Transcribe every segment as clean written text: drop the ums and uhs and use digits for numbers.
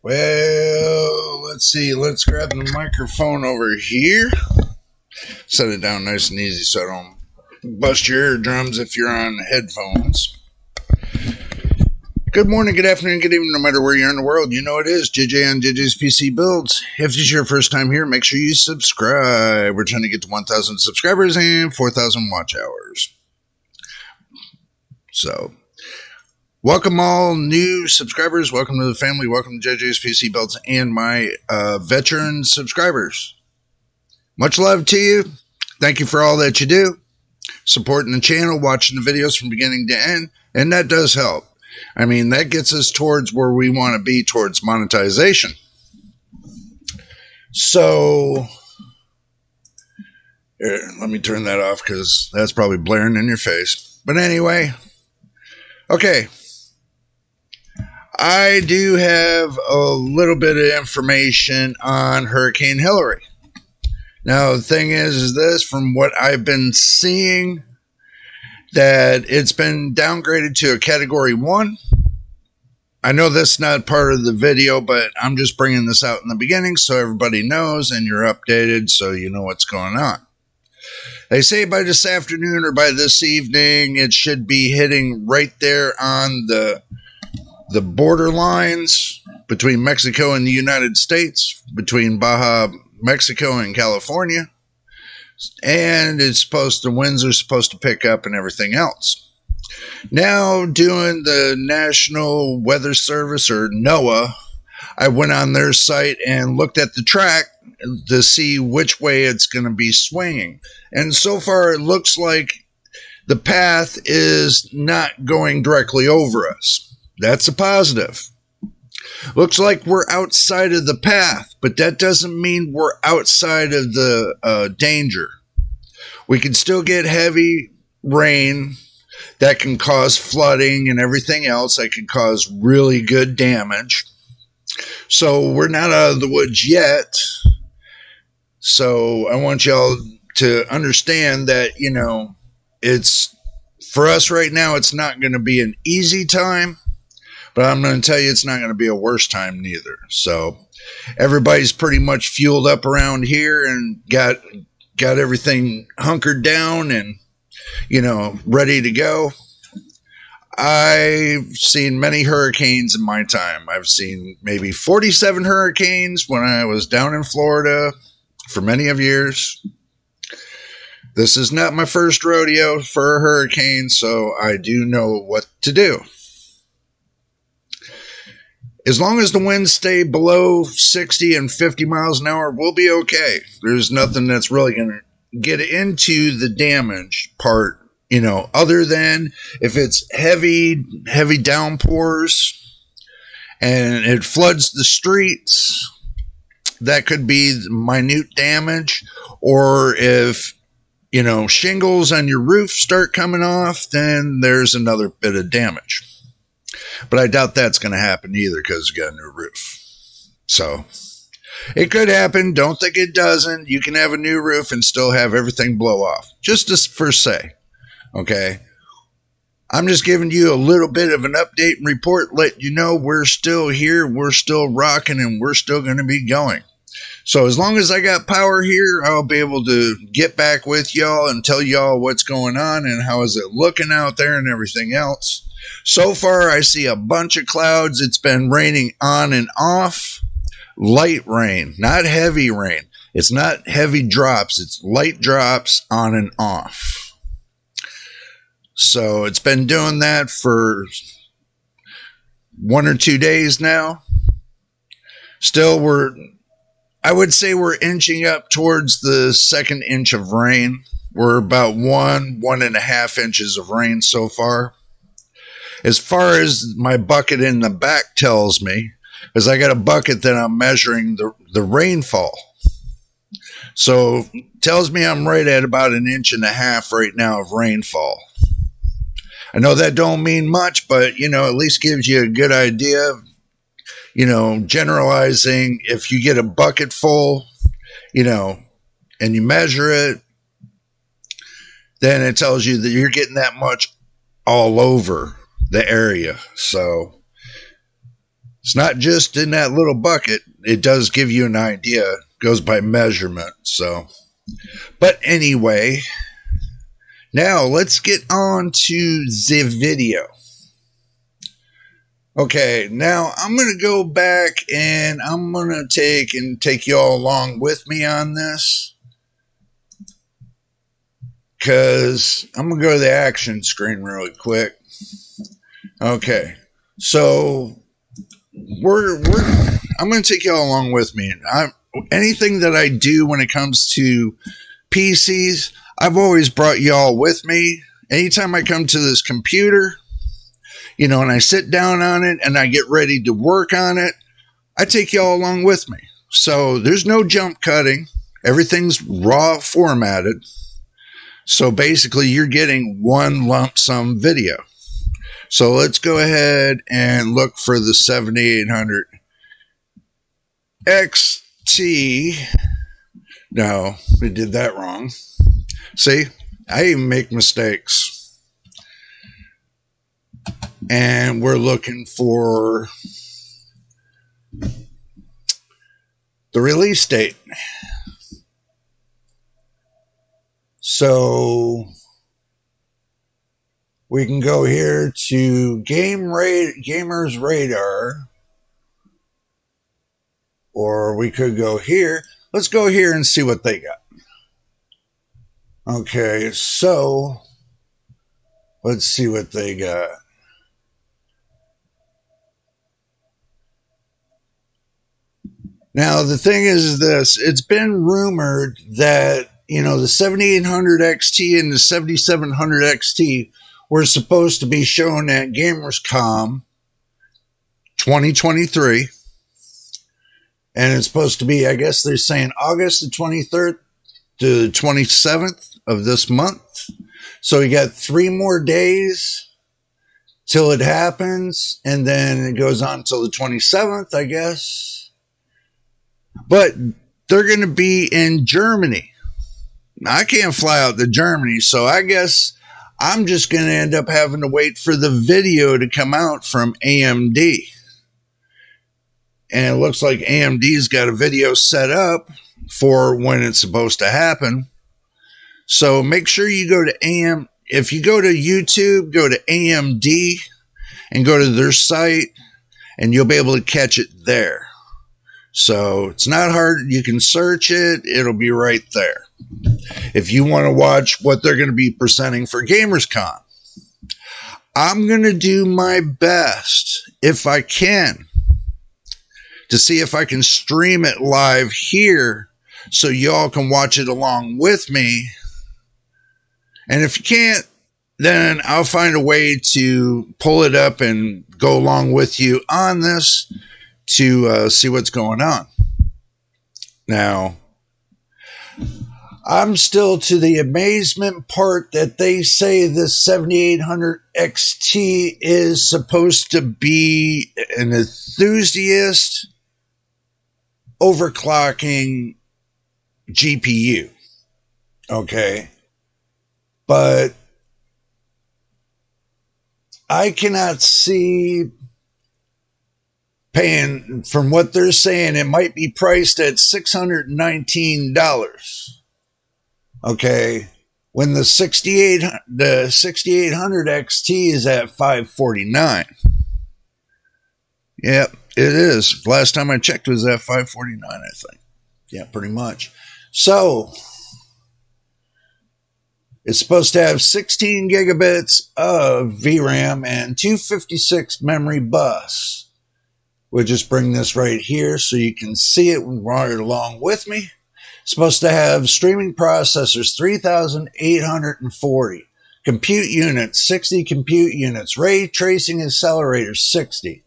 Well, let's see. Let's grab the microphone over here. Set it down nice and easy so I don't bust your eardrums if you're on headphones. Good morning, good afternoon, good evening, no matter where you're in the world. You know it is JJ on JJ's PC Builds. If this is your first time here, make sure you subscribe. We're trying to get to 1,000 subscribers and 4,000 watch hours. So, welcome all new subscribers. Welcome to the family. Welcome to JJ's PC Builds and my veteran subscribers. Much love to you. Thank you for all that you do. Supporting the channel, watching the videos from beginning to end. And that does help. I mean, that gets us towards where we want to be towards monetization. So, here, let me turn that off because that's probably blaring in your face. But anyway, okay. I do have a little bit of information on Hurricane Hillary. Now, the thing is this, from what I've been seeing, that it's been downgraded to a Category 1. I know that's not part of the video, but I'm just bringing this out in the beginning so everybody knows and you're updated so you know what's going on. They say by this afternoon or by this evening, it should be hitting right there on the border lines between Mexico and the United States, between Baja, Mexico and California. And the winds are supposed to pick up and everything else. Now, doing the National Weather Service, or NOAA, I went on their site and looked at the track to see which way it's going to be swinging. And so far, it looks like the path is not going directly over us. That's a positive. Looks like we're outside of the path, but that doesn't mean we're outside of the danger. We can still get heavy rain that can cause flooding and everything else that can cause really good damage. So we're not out of the woods yet. So I want y'all to understand that, it's for us right now, it's not going to be an easy time. But I'm going to tell you, it's not going to be a worse time neither. So everybody's pretty much fueled up around here and got everything hunkered down and, ready to go. I've seen many hurricanes in my time. I've seen maybe 47 hurricanes when I was down in Florida for many of years. This is not my first rodeo for a hurricane, so I do know what to do. As long as the winds stay below 60 and 50 miles an hour, we'll be okay. There's nothing that's really going to get into the damage part, other than if it's heavy downpours and it floods the streets, that could be minute damage. Or if, shingles on your roof start coming off, then there's another bit of damage. But I doubt that's going to happen either because you got a new roof. So it could happen. Don't think it doesn't. You can have a new roof and still have everything blow off. Just for say. Okay. I'm just giving you a little bit of an update and report. Let you know we're still here. We're still rocking and we're still going to be going. So as long as I got power here, I'll be able to get back with y'all and tell y'all what's going on and how is it looking out there and everything else. So far, I see a bunch of clouds. It's been raining on and off. Light rain, not heavy rain. It's not heavy drops. It's light drops on and off. So it's been doing that for 1 or 2 days now. Still, I would say we're inching up towards the second inch of rain. We're about 1.5 inches of rain so far. As far as my bucket in the back tells me, is I got a bucket that I'm measuring the rainfall. So tells me I'm right at about 1.5 inches right now of rainfall. I know that don't mean much, but, at least gives you a good idea. Generalizing, if you get a bucket full, and you measure it, then it tells you that you're getting that much all over the area. So It's not just in that little bucket. It does give you an idea. It goes by measurement. So, but anyway, now let's get on to the video. Okay, now I'm going to go back and I'm going to take you all along with me on this, because I'm going to go to the action screen really quick. Okay, so I'm going to take you all along with me. Anything that I do when it comes to PCs, I've always brought y'all with me. Anytime I come to this computer, and I sit down on it and I get ready to work on it, I take y'all along with me. So there's no jump cutting. Everything's raw formatted. So basically you're getting one lump sum video. So let's go ahead and look for the 7800 XT. No, we did that wrong. See, I even make mistakes. And we're looking for the release date. So we can go here to Gamers Radar, or we could go here. Let's go here and see what they got. Okay, so let's see what they got. Now, the thing is this. It's been rumored that, the 7800 XT and the 7700 XT were supposed to be shown at Gamescom 2023. And it's supposed to be, I guess they're saying August the 23rd to the 27th of this month. So we got 3 more days till it happens. And then it goes on till the 27th, I guess. But they're going to be in Germany. I can't fly out to Germany, so I guess I'm just going to end up having to wait for the video to come out from AMD. And it looks like AMD's got a video set up for when it's supposed to happen. So make sure you go to if you go to YouTube, go to AMD and go to their site, and you'll be able to catch it there. So it's not hard. You can search it. It'll be right there. If you want to watch what they're going to be presenting for Gamerscon, I'm going to do my best, if I can, to see if I can stream it live here so y'all can watch it along with me. And if you can't, then I'll find a way to pull it up and go along with you on this to see what's going on. Now, I'm still to the amazement part that they say this 7800 XT is supposed to be an enthusiast overclocking GPU. Okay. But I cannot see paying, from what they're saying, it might be priced at $619. Okay, when the 6800 XT is at $549. Yep, it is. Last time I checked, it was at $549, I think. Yeah, pretty much. So it's supposed to have 16 gigabits of VRAM and 256 memory bus. We'll just bring this right here so you can see it right along with me. It's supposed to have streaming processors, 3,840. Compute units, 60 compute units. Ray tracing accelerators, 60.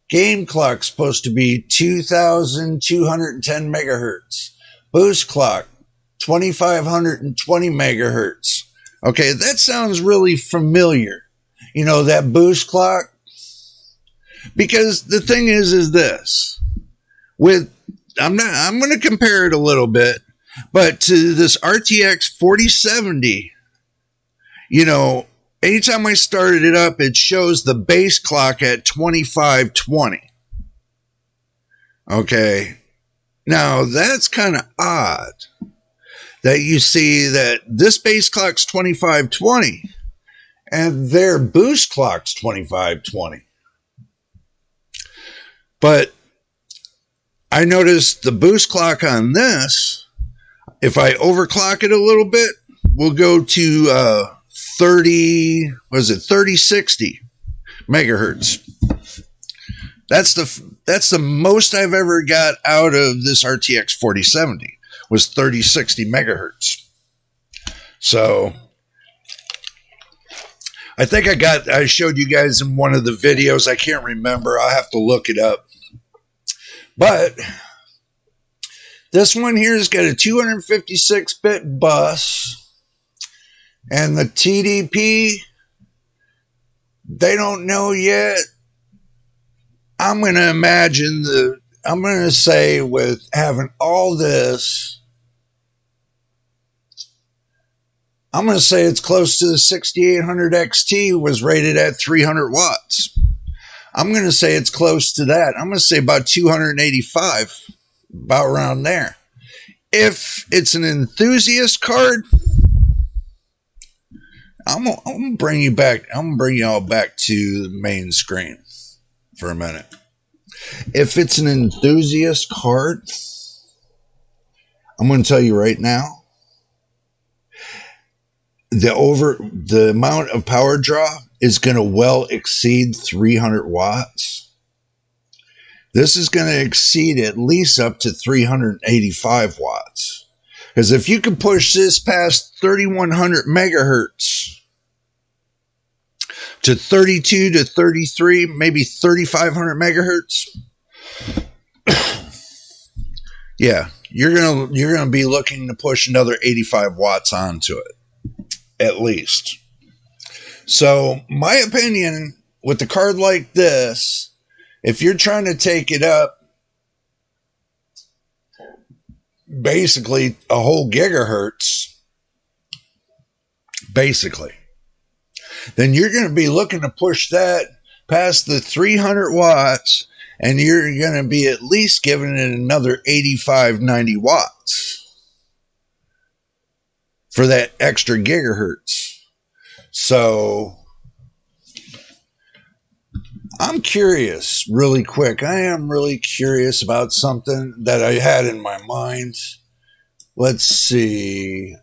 Game clock supposed to be 2,210 megahertz. Boost clock, 2,520 megahertz. Okay, that sounds really familiar. That boost clock. Because the thing is this, I'm going to compare it a little bit, but to this RTX 4070, anytime I started it up, it shows the base clock at 2520. Okay. Now, that's kind of odd that you see that this base clock's 2520 and their boost clock's 2520. But I noticed the boost clock on this, if I overclock it a little bit, we'll go to 3060 megahertz. That's the most I've ever got out of this RTX 4070 was 3060 megahertz. So I think I showed you guys in one of the videos. I can't remember. I'll have to look it up. But this one here has got a 256-bit bus, and the TDP, they don't know yet. I'm going to say with having all this, I'm going to say it's close to the 6800 XT was rated at 300 watts. I'm going to say it's close to that. I'm going to say about 285, about around there. If it's an enthusiast card, I'm going to bring you back. I'm going to bring you all back to the main screen for a minute. If it's an enthusiast card, I'm going to tell you right now, the amount of power draw is going to well exceed 300 watts. This is going to exceed at least up to 385 watts. Because if you can push this past 3100 megahertz to 32 to 33, maybe 3500 megahertz, yeah, you're gonna be looking to push another 85 watts onto it, at least. So, my opinion, with a card like this, if you're trying to take it up basically a whole gigahertz, basically, then you're going to be looking to push that past the 300 watts, and you're going to be at least giving it another 85, 90 watts for that extra gigahertz. So I'm curious, really quick. I am really curious about something that I had in my mind. Let's see.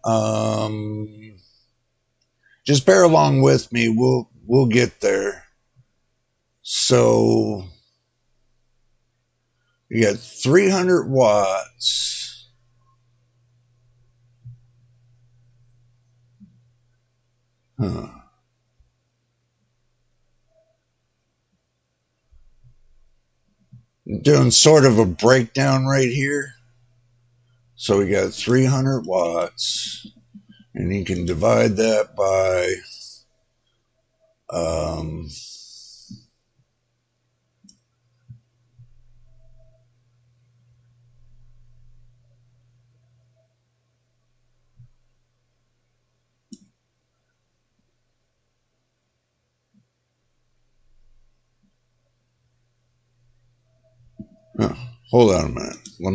Just bear along with me. We'll get there. So you got 300 watts. Doing sort of a breakdown right here. So we got 300 watts, and you can divide that by hold on a minute. Let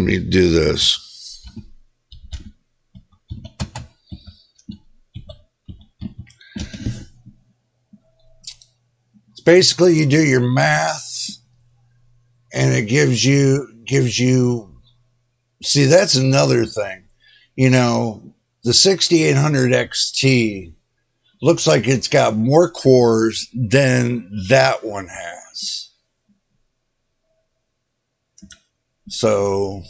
me do this. It's basically you do your math, and it gives you. See, that's another thing. You know, the 6800 XT looks like it's got more cores than that one has. So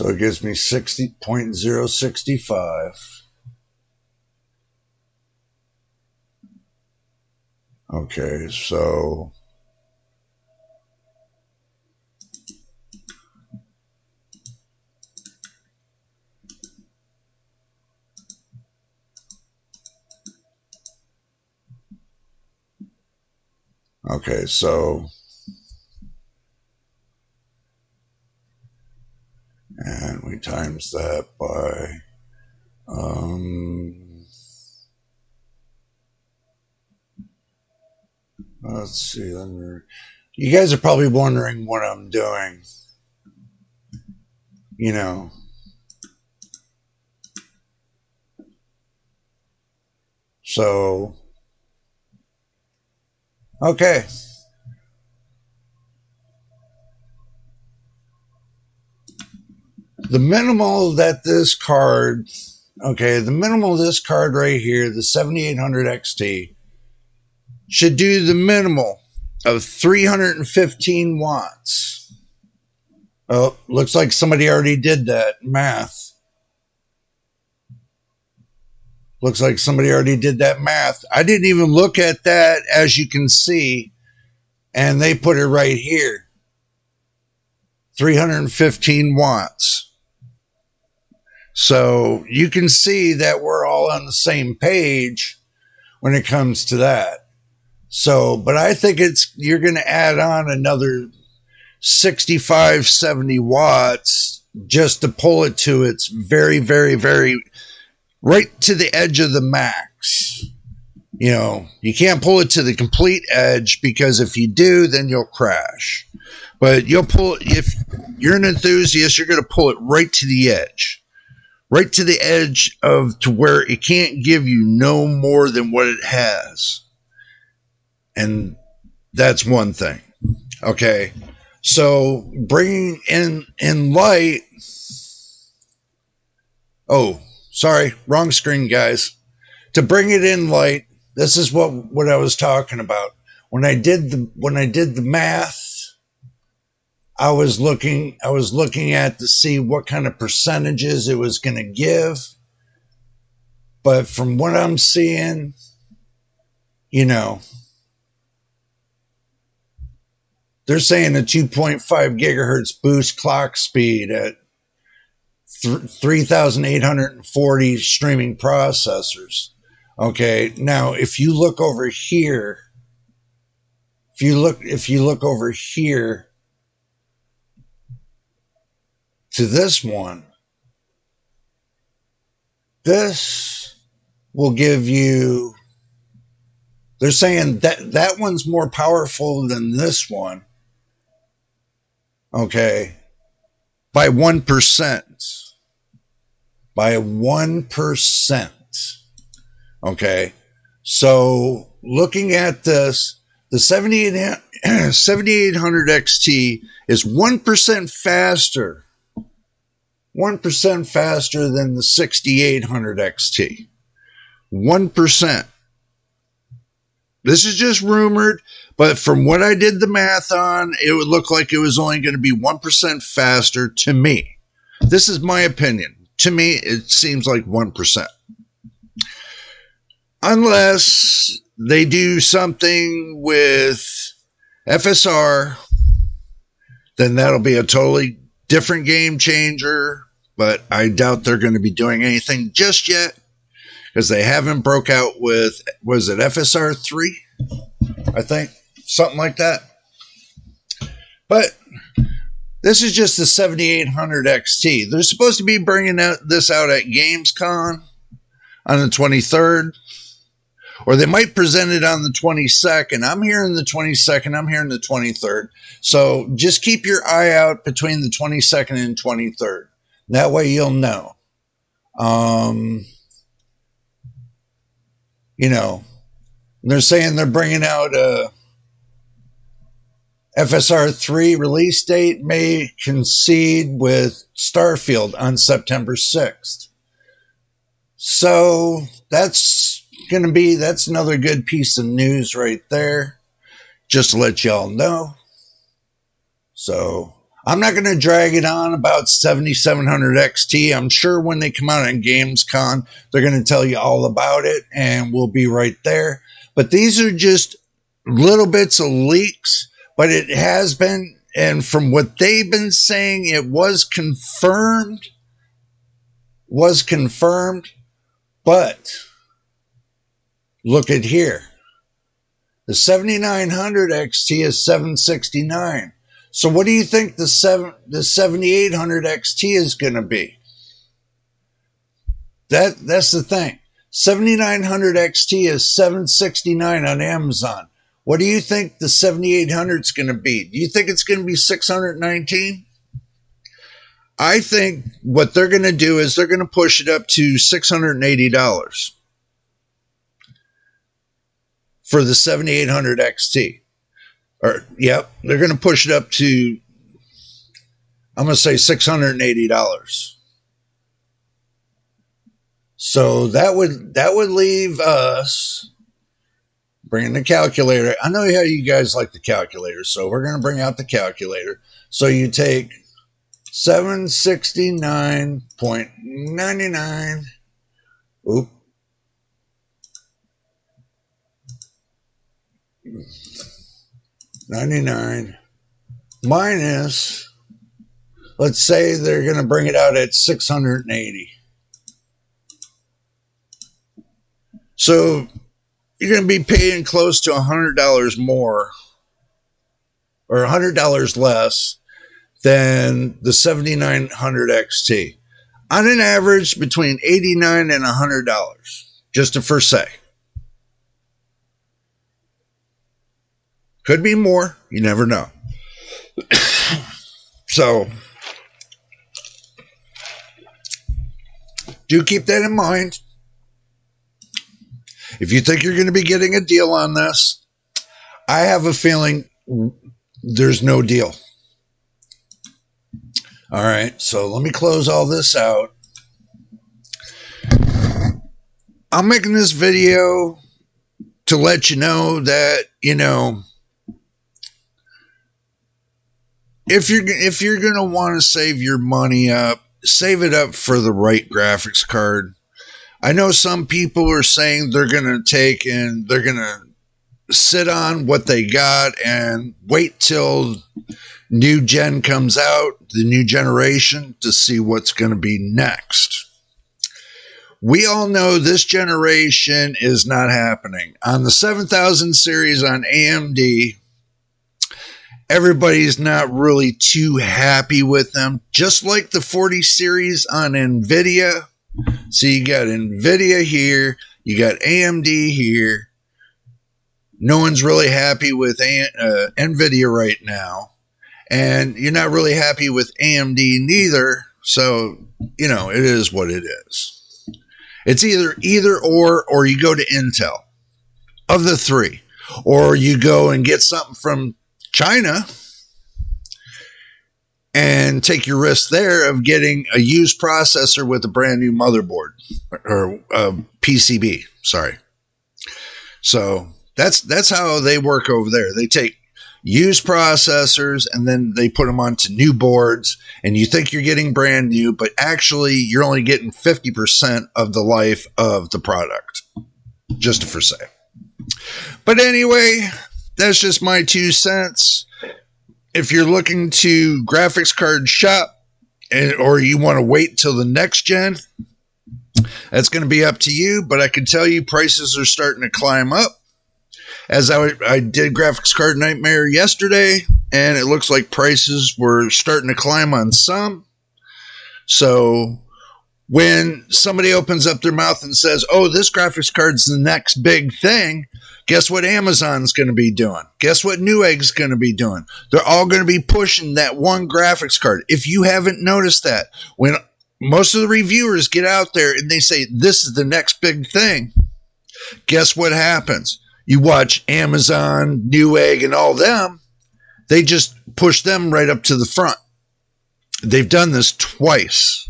it gives me 60.065. Okay, so and we me times that by let's see. You guys are probably wondering what I'm doing. You know. So, okay. The minimal that this card, the minimal of this card right here, the 7800 XT, should do the minimal of 315 watts. Oh, looks like somebody already did that math. Looks like somebody already did that math. I didn't even look at that, as you can see, and they put it right here. 315 watts. So you can see that we're all on the same page when it comes to that. So, but I think you're going to add on another 65, 70 watts just to pull it to its very, very, very right to the edge of the max. You know, you can't pull it to the complete edge, because if you do, then you'll crash. But you'll pull, if you're an enthusiast, you're going to pull it right to the edge. Right to the edge to where it can't give you no more than what it has. And that's one thing. Okay. So bringing in light. Oh, sorry. Wrong screen, guys. To bring it in light, this is what I was talking about. When I did the math, I was looking at to see what kind of percentages it was going to give. But from what I'm seeing, you know, they're saying a 2.5 gigahertz boost clock speed at 3,840 streaming processors. Okay. Now, if you look over here, if you look over here, to this one, this will give you, they're saying that one's more powerful than this one. Okay. By 1%. By 1%. Okay. So looking at this, the 7800 XT is 1% faster. 1% faster than the 6800 XT. 1%. This is just rumored, but from what I did the math on, it would look like it was only going to be 1% faster to me. This is my opinion. To me, it seems like 1%. Unless they do something with FSR, then that'll be a totally different game changer. But I doubt they're going to be doing anything just yet, because they haven't broke out with, was it FSR 3? I think. Something like that. But this is just the 7800 XT. They're supposed to be bringing this out at Gamescom on the 23rd. Or they might present it on the 22nd. I'm hearing the 22nd. I'm hearing the 23rd. So just keep your eye out between the 22nd and 23rd. That way you'll know. You know, they're saying they're bringing out a FSR 3 release date may coincide with Starfield on September 6th. So that's another good piece of news right there, just to let y'all know. So I'm not going to drag it on about 7700 XT. I'm sure when they come out on Gamescom, they're going to tell you all about it, and we'll be right there. But these are just little bits of leaks, but it has been, and from what they've been saying, it was confirmed. But look at here. The 7900 XT is $769. So what do you think the 7800 XT is going to be? That's the thing. 7900 XT is $769 on Amazon. What do you think the 7800 is going to be? Do you think it's going to be $619? I think what they're going to do is they're going to push it up to $680 for the 7800 XT. Or, yep, they're going to push it up to, I'm going to say $680. So that would leave us, bringing the calculator. I know how you guys like the calculator, so we're going to bring out the calculator. So you take 769.99. Oop. $99 minus, let's say they're going to bring it out at $680. So you're going to be paying close to $100 more or $100 less than the 7900 XT. On an average, between $89 and $100, just to first say. Could be more. You never know. So, do keep that in mind. If you think you're going to be getting a deal on this, I have a feeling there's no deal. All right, so let me close all this out. I'm making this video to let you know that, if you're going to want to save your money up, save it up for the right graphics card. I know some people are saying they're going to take and they're going to sit on what they got and wait till new gen comes out, the new generation, to see what's going to be next. We all know this generation is not happening. On the 7000 series on AMD, everybody's not really too happy with them. Just like the 40 series on NVIDIA. So you got NVIDIA here, you got AMD here. No one's really happy with NVIDIA right now. And you're not really happy with AMD neither. So, it is what it is. It's either or you go to Intel of the three. Or you go and get something from China and take your risk there of getting a used processor with a brand new motherboard or PCB. Sorry. So that's how they work over there. They take used processors and then they put them onto new boards, and you think you're getting brand new, but actually you're only getting 50% of the life of the product. Just for say. But anyway, that's just my 2 cents. If you're looking to graphics card shop or you want to wait till the next gen, that's going to be up to you. But I can tell you prices are starting to climb up. As I did Graphics Card Nightmare yesterday, and it looks like prices were starting to climb on some. So when somebody opens up their mouth and says, oh, this graphics card's the next big thing, guess what Amazon's going to be doing? Guess what Newegg's going to be doing? They're all going to be pushing that one graphics card. If you haven't noticed that, when most of the reviewers get out there and they say, this is the next big thing, guess what happens? You watch Amazon, Newegg, and all them, they just push them right up to the front. They've done this twice.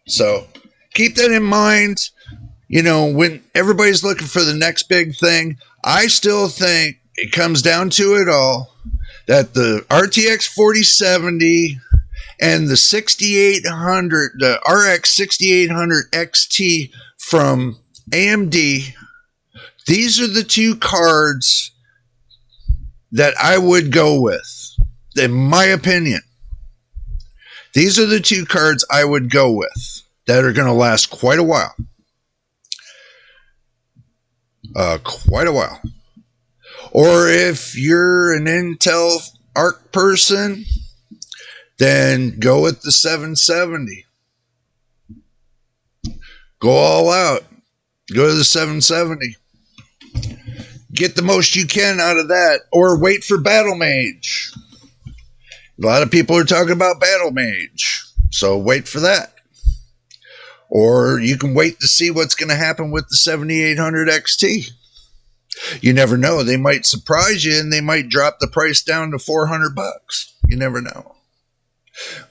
So keep that in mind. When everybody's looking for the next big thing, I still think it comes down to it all that the RTX 4070 and the 6800, the RX 6800 XT from AMD, these are the two cards that I would go with, in my opinion. These are the two cards I would go with that are going to last quite a while. Or if you're an Intel Arc person, then go with the 770. Go all out. Go to the 770. Get the most you can out of that. Or wait for Battle Mage. A lot of people are talking about Battle Mage. So wait for that. Or you can wait to see what's going to happen with the 7800 XT. You never know. They might surprise you and they might drop the price down to $400. You never know.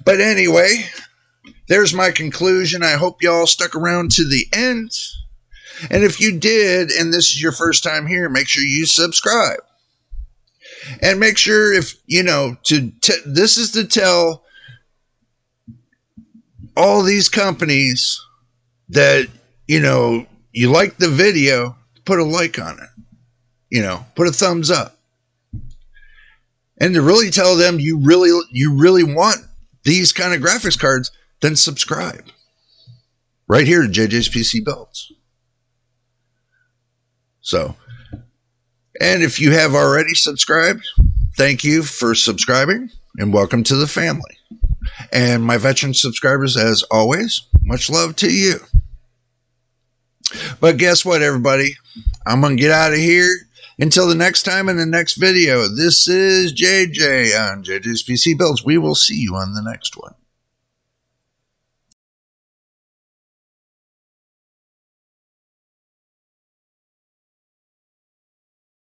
But anyway, there's my conclusion. I hope y'all stuck around to the end. And if you did, and this is your first time here, make sure you subscribe. And make sure if, this is to tell all these companies that, you like the video, put a like on it. Put a thumbs up. And to really tell them you really want these kind of graphics cards, then subscribe. Right here to JJ's PC Builds. So, and if you have already subscribed, thank you for subscribing and welcome to the family. And my veteran subscribers, as always, much love to you. But guess what, everybody? I'm going to get out of here. Until the next time in the next video, this is JJ on JJ's PC Builds. We will see you on the next one.